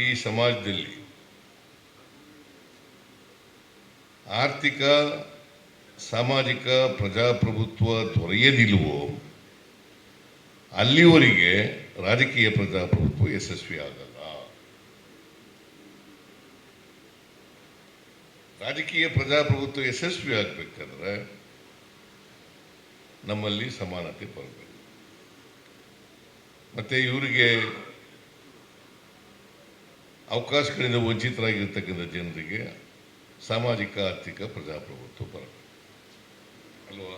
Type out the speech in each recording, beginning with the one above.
ಈ ಸಮಾಜದಲ್ಲಿ ಆರ್ಥಿಕ ಸಾಮಾಜಿಕ ಪ್ರಜಾಪ್ರಭುತ್ವ ದೊರೆಯದಿಲ್ವೋ ಅಲ್ಲಿವರೆಗೆ ರಾಜಕೀಯ ಪ್ರಜಾಪ್ರಭುತ್ವ ಯಶಸ್ವಿ ಆಗಲ್ಲ. ರಾಜಕೀಯ ಪ್ರಜಾಪ್ರಭುತ್ವ ಯಶಸ್ವಿ ಆಗಬೇಕಾದ್ರೆ ನಮ್ಮಲ್ಲಿ ಸಮಾನತೆ ಬರಬೇಕು. ಮತ್ತೆ ಇವರಿಗೆ ಅವಕಾಶಗಳಿಂದ ವಂಚಿತರಾಗಿರ್ತಕ್ಕಂಥ ಜನರಿಗೆ ಸಾಮಾಜಿಕ ಆರ್ಥಿಕ ಪ್ರಜಾಪ್ರಭುತ್ವ ಬರಬೇಕು ಅಲ್ವಾ?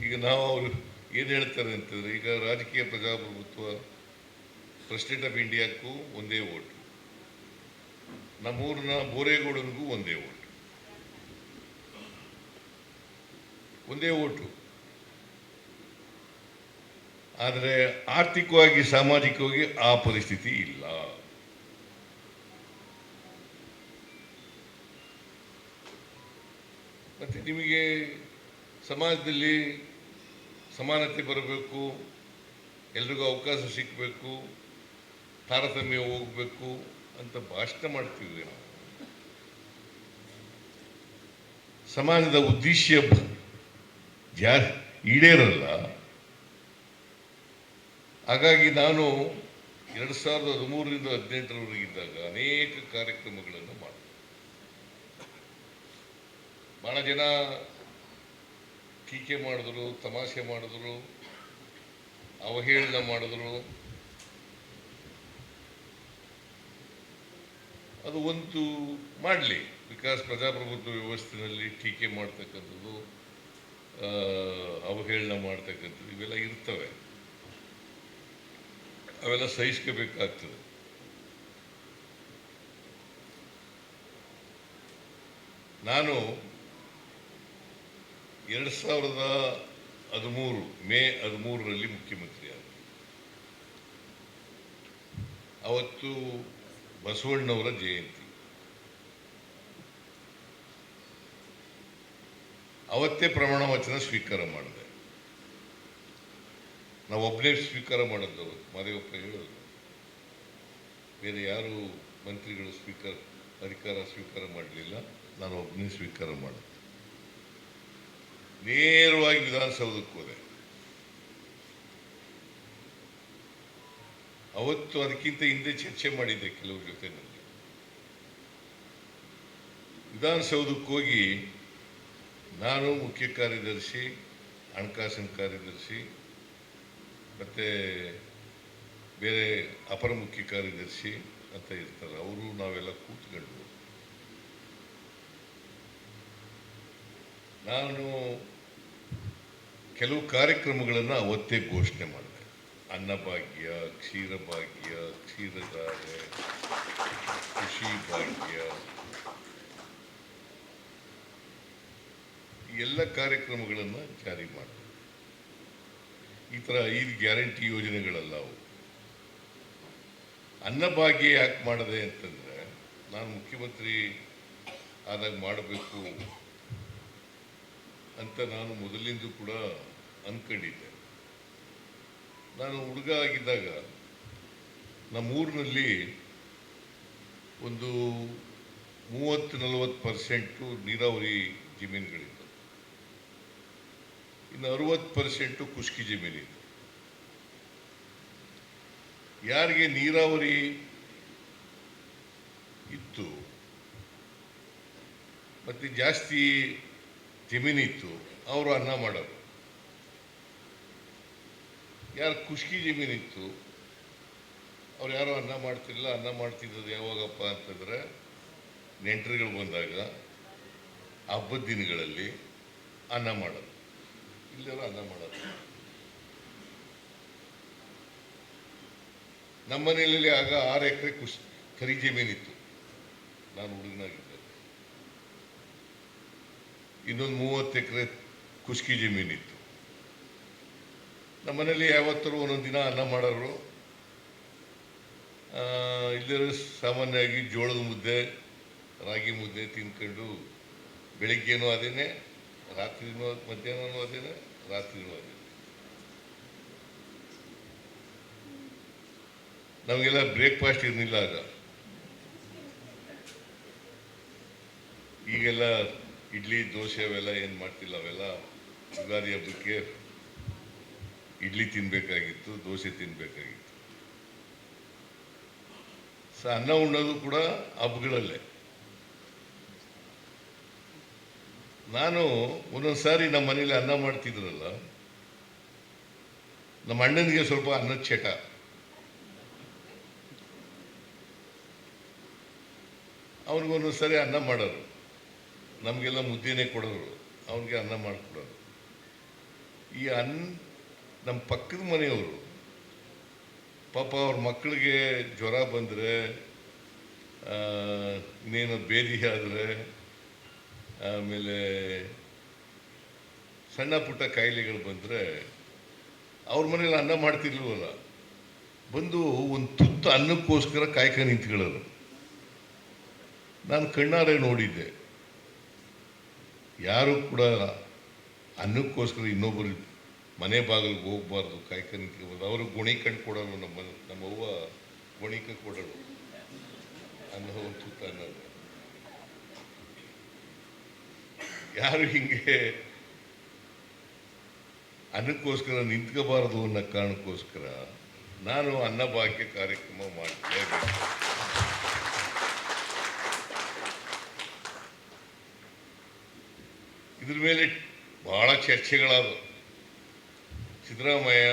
ಈಗ ನಾವು ಅವರು ಏನು ಹೇಳ್ತಾರೆ ಅಂತಂದರೆ, ಈಗ ರಾಜಕೀಯ ಪ್ರಜಾಪ್ರಭುತ್ವ ಪ್ರೆಸಿಡೆಂಟ್ ಆಫ್ ಇಂಡಿಯಾಕ್ಕೂ ಒಂದೇ ಓಟು, ನಮ್ಮೂರಿನ ಬೋರೇಗೌಡನಿಗೂ ಒಂದೇ ಓಟು, ಒಂದೇ ಓಟು. ಆದರೆ ಆರ್ಥಿಕವಾಗಿ ಸಾಮಾಜಿಕವಾಗಿ ಆ ಪರಿಸ್ಥಿತಿ ಇಲ್ಲ. ಮತ್ತು ನಿಮಗೆ ಸಮಾಜದಲ್ಲಿ ಸಮಾನತೆ ಬರಬೇಕು, ಎಲ್ರಿಗೂ ಅವಕಾಶ ಸಿಗಬೇಕು, ತಾರತಮ್ಯ ಹೋಗಬೇಕು ಅಂತ ಭಾಷಣ ಮಾಡ್ತೀವಿ ನಾವು. ಸಮಾಜದ ಉದ್ದೇಶ ಈಡೇರಲ್ಲ. ಹಾಗಾಗಿ ನಾನು 2013ರಿಂದ 2018ರವರೆಗಿದ್ದಾಗ ಅನೇಕ ಕಾರ್ಯಕ್ರಮಗಳನ್ನು ಮಾಡಿದೆ. ಭಾಳ ಜನ ಟೀಕೆ ಮಾಡಿದ್ರು, ತಮಾಷೆ ಮಾಡಿದ್ರು, ಅವಹೇಳನ ಮಾಡಿದ್ರು. ಅದು ಒಂದು ಮಾಡಲಿ, ಬಿಕಾಸ್ ಪ್ರಜಾಪ್ರಭುತ್ವ ವ್ಯವಸ್ಥೆಯಲ್ಲಿ ಟೀಕೆ ಮಾಡ್ತಕ್ಕಂಥದ್ದು, ಅವಹೇಳನ ಮಾಡ್ತಕ್ಕಂಥದ್ದು ಇವೆಲ್ಲ ಇರ್ತವೆ. ಅವೆಲ್ಲ ಸಹಿಸ್ಕೋಬೇಕಾಗ್ತದೆ. ನಾನು 2013 ಮೇ 13ರಲ್ಲಿ ಮುಖ್ಯಮಂತ್ರಿ ಆದ. ಅವತ್ತು ಬಸವಣ್ಣವರ ಜಯಂತಿ. ಅವತ್ತೇ ಪ್ರಮಾಣ ವಚನ ಸ್ವೀಕಾರ ಮಾಡಿದೆ. ನಾವು ಒಬ್ಬನೇ ಸ್ವೀಕಾರ ಮಾಡಿದ್ದು. ಮಾದೇವಪ್ಪ ಹೇಳೋದು, ಬೇರೆ ಯಾರು ಮಂತ್ರಿಗಳು ಅಧಿಕಾರ ಸ್ವೀಕಾರ ಮಾಡಲಿಲ್ಲ, ನಾನು ಒಬ್ಬನೇ ಸ್ವೀಕಾರ ಮಾಡಿದೆ. ನೇರವಾಗಿ ವಿಧಾನಸೌಧಕ್ಕೆ ಹೋದೆ. ಅವತ್ತು ಅದಕ್ಕಿಂತ ಹಿಂದೆ ಚರ್ಚೆ ಮಾಡಿದ್ದೆ ಕೆಲವ್ರ ಜೊತೆ. ನನಗೆ ವಿಧಾನಸೌಧಕ್ಕೆ ಹೋಗಿ ನಾನು, ಮುಖ್ಯ ಕಾರ್ಯದರ್ಶಿ, ಹಣಕಾಸಿನ ಕಾರ್ಯದರ್ಶಿ, ಮತ್ತು ಬೇರೆ ಅಪರ ಮುಖ್ಯ ಕಾರ್ಯದರ್ಶಿ ಅಂತ ಇರ್ತಾರೆ, ಅವರು ನಾವೆಲ್ಲ ಕೂತ್ಕೊಂಡು ನಾನು ಕೆಲವು ಕಾರ್ಯಕ್ರಮಗಳನ್ನು ಅವತ್ತೇ ಘೋಷಣೆ ಮಾಡಿದೆ. ಅನ್ನಭಾಗ್ಯ, ಕ್ಷೀರಭಾಗ್ಯ, ಕ್ಷೀರಧಾರೆ, ಕೃಷಿ ಭಾಗ್ಯ, ಈ ಎಲ್ಲ ಕಾರ್ಯಕ್ರಮಗಳನ್ನು ಜಾರಿ ಮಾಡಿದೆ. ಈ ಥರ 5 ಗ್ಯಾರಂಟಿ ಯೋಜನೆಗಳಲ್ಲ ಅವು. ಅನ್ನಭಾಗ್ಯ ಯಾಕೆ ಮಾಡಿದೆ ಅಂತಂದರೆ, ನಾನು ಮುಖ್ಯಮಂತ್ರಿ ಆದಾಗ ಮಾಡಬೇಕು ಅಂತ ನಾನು ಮೊದಲಿಂದ ಕೂಡ ಅಂದ್ಕೊಂಡಿದ್ದೆ. ನಾನು ಹುಡುಗ ಆಗಿದ್ದಾಗ ನಮ್ಮೂರಿನಲ್ಲಿ ಒಂದು 30-40% ನೀರಾವರಿ ಜಮೀನುಗಳಿತ್ತು, ಇನ್ನು 60% ಖುಷ್ಕಿ ಜಮೀನಿತ್ತು. ಯಾರಿಗೆ ನೀರಾವರಿ ಇತ್ತು ಮತ್ತು ಜಾಸ್ತಿ ಜಮೀನಿತ್ತು ಅವರು ಅನ್ನ ಮಾಡೋರು. ಯಾರು ಖುಷ್ಕಿ ಜಮೀನಿತ್ತು ಅವ್ರು ಯಾರೋ ಅನ್ನ ಮಾಡ್ತಿರಲಿಲ್ಲ. ಅನ್ನ ಮಾಡ್ತಿದ್ದದ್ದು ಯಾವಾಗಪ್ಪ ಅಂತಂದರೆ ನೆಂಟರುಗಳು ಬಂದಾಗ, ಹಬ್ಬದ ದಿನಗಳಲ್ಲಿ ಅನ್ನ ಮಾಡೋದು. ಇಲ್ಲರೂ ಅನ್ನ ಮಾಡೋದು. ನಮ್ಮ ಮನೆಯಲ್ಲಿ ಆಗ 6 ಎಕರೆ ಕರಿ ಜಮೀನಿತ್ತು ನಾನು ಹುಡುಗನಾಗಿದ್ದೆ. ಇನ್ನೊಂದು 30 ಎಕರೆ ಖುಷ್ಕಿ ಜಮೀನಿತ್ತು. ನಮ್ಮ ಮನೇಲಿ ಯಾವತ್ತರೂ ಒಂದೊಂದು ದಿನ ಅನ್ನ ಮಾಡೋರು. ಇಲ್ಲರೂ ಸಾಮಾನ್ಯವಾಗಿ ಜೋಳದ ಮುದ್ದೆ, ರಾಗಿ ಮುದ್ದೆ ತಿನ್ಕೊಂಡು ಬೆಳಿಗ್ಗೆನೂ ಅದೇನೆ, ರಾತ್ರಿನೂ ಮಧ್ಯಾಹ್ನನೂ ಅದೇನೆ, ರಾತ್ರಿನೂ ಅದೇನೆ. ನಮಗೆಲ್ಲ ಬ್ರೇಕ್ಫಾಸ್ಟ್ ಇರಲಿಲ್ಲ ಆಗ. ಈಗೆಲ್ಲ ಇಡ್ಲಿ ದೋಸೆ ಅವೆಲ್ಲ ಏನು ಮಾಡ್ತಿಲ್ಲ, ಅವೆಲ್ಲ ಯುಗಾದಿ ಹಬ್ಬಕ್ಕೆ ಇಡ್ಲಿ ತಿನ್ನಬೇಕಾಗಿತ್ತು, ದೋಸೆ ತಿನ್ನಬೇಕಾಗಿತ್ತು. ಅನ್ನ ಉಣ್ಣೋದು ಕೂಡ ಹಬ್ಬಗಳಲ್ಲೇ. ನಾನು ಒಂದೊಂದು ಸಾರಿ ನಮ್ಮ ಮನೇಲಿ ಅನ್ನ ಮಾಡ್ತಿದ್ರಲ್ಲ, ನಮ್ಮ ಅಣ್ಣನಿಗೆ ಸ್ವಲ್ಪ ಅನ್ನದ ಚಟ. ಅವ್ನಿಗೊಂದೊಂದು ಸಾರಿ ಅನ್ನ ಮಾಡೋರು, ನಮಗೆಲ್ಲ ಮುದ್ದೆನೇ ಕೊಡೋರು, ಅವ್ನಿಗೆ ಅನ್ನ ಮಾಡಿಕೊಡೋರು. ಈ ನಮ್ಮ ಪಕ್ಕದ ಮನೆಯವರು ಪಾಪ ಅವ್ರ ಮಕ್ಕಳಿಗೆ ಜ್ವರ ಬಂದರೆ, ಇನ್ನೇನು ಬೇದಿ ಆದರೆ, ಆಮೇಲೆ ಸಣ್ಣ ಪುಟ್ಟ ಕಾಯಿಲೆಗಳು ಬಂದರೆ ಅವ್ರ ಮನೇಲಿ ಅನ್ನ ಮಾಡ್ತಿರ್ಲಿಲ್ವಲ್ಲ, ಬಂದು ಒಂದು ತುತ್ತು ಅನ್ನಕ್ಕೋಸ್ಕರ ಕಾಯ್ಕ ನಿಂತ್ಕೊಳ್ಳೋರು. ನಾನು ಕಣ್ಣಾರೆ ನೋಡಿದ್ದೆ. ಯಾರು ಕೂಡ ಅನ್ನಕ್ಕೋಸ್ಕರ ಇನ್ನೊಬ್ಬರು ಮನೆ ಬಾಗಿಲಿಗೆ ಹೋಗ್ಬಾರ್ದು, ಕಾಯ್ಕ ನಿಂತ್ಕೋಬಾರ್ದು. ಅವರು ಗುಣಿಕಂಡು ಕೊಡೋರು, ನಮ್ಮವ್ವ ಗುಣಿಕ ಕೊಡೋರು ಅನ್ನೋ ಒಂದು ತುತ್ತ ಅನ್ನೋದು. ಯಾರು ಹಿಂಗೆ ಅನ್ನಕ್ಕೋಸ್ಕರ ನಿಂತ್ಕೋಬಾರದು ಅನ್ನೋ ಕಾರಣಕ್ಕೋಸ್ಕರ ನಾನು ಅನ್ನಭಾಗ್ಯ ಕಾರ್ಯಕ್ರಮ ಮಾಡಲೇಬೇಕು. ಇದ್ರ ಮೇಲೆ ಬಹಳ ಚರ್ಚೆಗಳಾದವು. ಸಿದ್ದರಾಮಯ್ಯ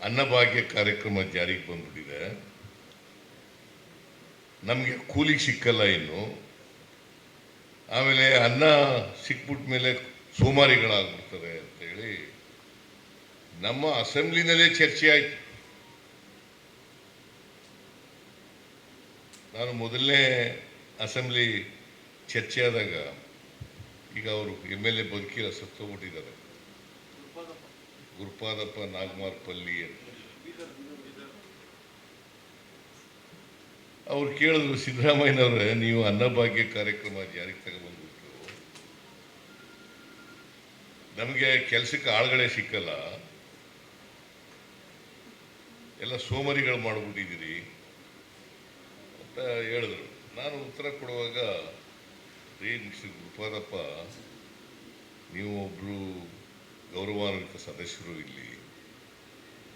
ಅನ್ನಭಾಗ್ಯ ಕಾರ್ಯಕ್ರಮ ಜಾರಿಗೆ ಬಂದ್ಬಿಟ್ಟಿದೆ, ನಮಗೆ ಕೂಲಿಗೆ ಸಿಕ್ಕಲ್ಲ ಇನ್ನು, ಆಮೇಲೆ ಅನ್ನ ಸಿಕ್ಬಿಟ್ಟ ಮೇಲೆ ಸೋಮಾರಿಗಳಾಗ್ಬಿಡ್ತಾರೆ ಅಂತೇಳಿ ನಮ್ಮ ಅಸೆಂಬ್ಲಿನಲ್ಲೇ ಚರ್ಚೆ ಆಯಿತು. ನಾನು ಮೊದಲನೇ ಅಸೆಂಬ್ಲಿ ಚರ್ಚೆ ಆದಾಗ, ಈಗ ಅವರು MLA ಬದುಕಿಲ್ಲ, ಸತ್ತೋಗ್ಬಿಟ್ಟಿದ್ದಾರೆ, ಗುರುಪಾದಪ್ಪ ನಾಗಮಾರ್ಪಲ್ಲಿ ಅಂತ. ಅವ್ರು ಕೇಳಿದ್ರು, ಸಿದ್ದರಾಮಯ್ಯನವ್ರೆ, ನೀವು ಅನ್ನಭಾಗ್ಯ ಕಾರ್ಯಕ್ರಮ ಜಾರಿಗೆ ತಗೊಂಡ್ಬಂದ್ಬಿಟ್ಟು ನಮಗೆ ಕೆಲಸಕ್ಕೆ ಆಳುಗಳೇ ಸಿಕ್ಕಲ್ಲ, ಎಲ್ಲ ಸೋಮಾರಿಗಳು ಮಾಡಿಬಿಟ್ಟಿದ್ದೀರಿ ಅಂತ ಹೇಳಿದ್ರು. ನಾನು ಉತ್ತರ ಕೊಡುವಾಗ, ಮಿಸ್ಟರ್ ಗುರುಪಾದಪ್ಪ, ನೀವು ಒಬ್ಬರು ಗೌರವಾನ್ವಿತ ಸದಸ್ಯರು, ಇಲ್ಲಿ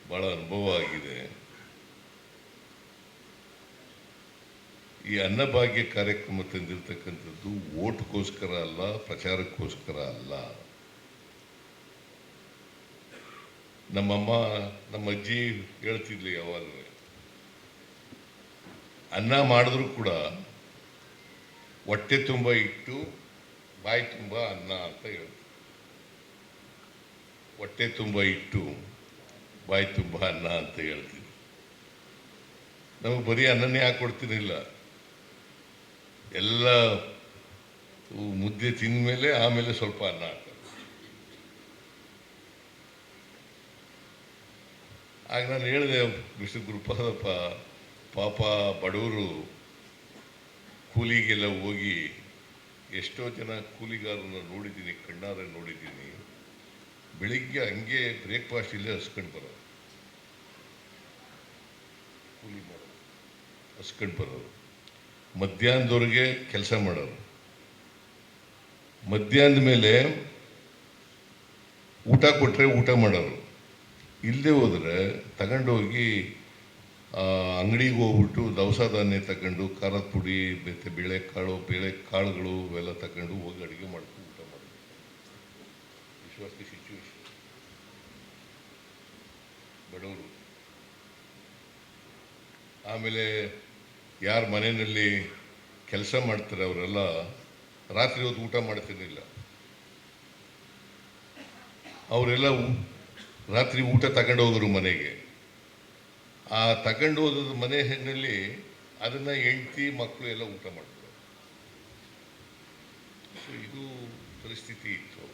ಭಾಳ ಅನುಭವ ಆಗಿದೆ. ಈ ಅನ್ನಭಾಗ್ಯ ಕಾರ್ಯಕ್ರಮ ತಂದಿರತಕ್ಕಂಥದ್ದು ಓಟ್ಗೋಸ್ಕರ ಅಲ್ಲ, ಪ್ರಚಾರಕ್ಕೋಸ್ಕರ ಅಲ್ಲ. ನಮ್ಮಮ್ಮ, ನಮ್ಮ ಅಜ್ಜಿ ಹೇಳ್ತಿದ್ಲಿ ಯಾವಾಗಲೂ, ಅನ್ನ ಮಾಡಿದ್ರು ಕೂಡ ಹೊಟ್ಟೆ ತುಂಬ ಇಟ್ಟು ಬಾಯಿ ತುಂಬ ಅನ್ನ ಅಂತ ಹೇಳ್ತೀವಿ. ಹೊಟ್ಟೆ ತುಂಬ ಇಟ್ಟು ಬಾಯಿ ತುಂಬ ಅನ್ನ ಅಂತ ಹೇಳ್ತೀವಿ. ನಮಗೆ ಬರೀ ಅನ್ನನೇ ಹಾಕೊಡ್ತೀನಿಲ್ಲ, ಎಲ್ಲ ಮುದ್ದೆ ತಿಂದ ಮೇಲೆ ಆಮೇಲೆ ಸ್ವಲ್ಪ ಅನ್ನ ಹಾಕ್ತಾರೆ. ಆಗ ನಾನು ಹೇಳಿದೆ, ಮಿಸ್ಟರ್ ಗುರುಪಾದಪ್ಪ, ಪಾಪ ಬಡವರು ಕೂಲಿಗೆಲ್ಲ ಹೋಗಿ ಎಷ್ಟೋ ಜನ ಕೂಲಿಗಾರರನ್ನ ನೋಡಿದ್ದೀನಿ, ಕಣ್ಣಾರೆ ನೋಡಿದ್ದೀನಿ. ಬೆಳಿಗ್ಗೆ ಹಂಗೆ ಬ್ರೇಕ್ಫಾಸ್ಟ್ ಇಲ್ಲೇ ಹಸ್ಕೊಂಡು ಬರೋದು, ಕೂಲಿ ಮಾಡೋದು, ಹಸ್ಕೊಂಡು ಬರೋದು. ಮಧ್ಯಾಹ್ನದವ್ರಿಗೆ ಕೆಲಸ ಮಾಡೋರು, ಮಧ್ಯಾಹ್ನದ ಮೇಲೆ ಊಟ ಕೊಟ್ಟರೆ ಊಟ ಮಾಡೋರು. ಇಲ್ಲದೆ ಹೋದರೆ ತಗೊಂಡೋಗಿ ಅಂಗಡಿಗೆ ಹೋಗ್ಬಿಟ್ಟು ದವಸ ಧಾನ್ಯ ತಗೊಂಡು, ಖಾರದ ಪುಡಿ, ಮತ್ತು ಬೇಳೆಕಾಳುಗಳು ಇವೆಲ್ಲ ತಗೊಂಡು ಹೋಗಿ ಅಡುಗೆ ಮಾಡ್ಕೊಂಡು ಊಟ ಮಾಡೋದು. ವಿಶ್ವಾಸ ಸಿಚುವೇಶನ್. ಬಡವರು. ಆಮೇಲೆ ಯಾರ ಮನೆಯಲ್ಲಿ ಕೆಲಸ ಮಾಡ್ತಾರೆ ಅವರೆಲ್ಲ ರಾತ್ರಿ ಹೊತ್ತು ಊಟ ಮಾಡ್ತಿರ್ಲಿಲ್ಲ. ಅವರೆಲ್ಲ ರಾತ್ರಿ ಊಟ ತಗೊಂಡು ಹೋಗೋರು ಮನೆಗೆ. ಆ ತಗೊಂಡು ಹೋದ ಮನೆಯಲ್ಲಿ ಅದನ್ನು ಹೆಂಡತಿ ಮಕ್ಕಳು ಎಲ್ಲ ಊಟ ಮಾಡ್ತಾರೆ. ಸೊ ಇದು ಪರಿಸ್ಥಿತಿ ಇತ್ತು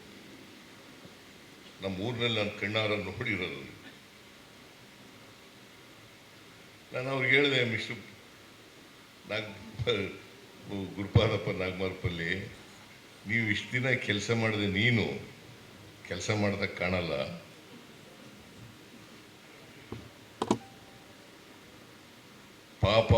ನಮ್ಮ ಊರಿನಲ್ಲಿ. ನಾನು ಕಣ್ಣಾರ ನೋಡಿರೋದು. ನಾನು ಅವ್ರಿಗೆ ಹೇಳಿದೆ, ಮಿಸ್ಟರ್ ಗುರುಪಾದಪ್ಪ ನಾಗಮಾರ್ಪಲ್ಲಿ, ನೀವು ಇಷ್ಟು ದಿನ ಕೆಲಸ ಮಾಡಿದೆ, ನೀನು ಕೆಲಸ ಮಾಡ್ದಾಗ ಕಾಣಲ್ಲ, ಪಾಪ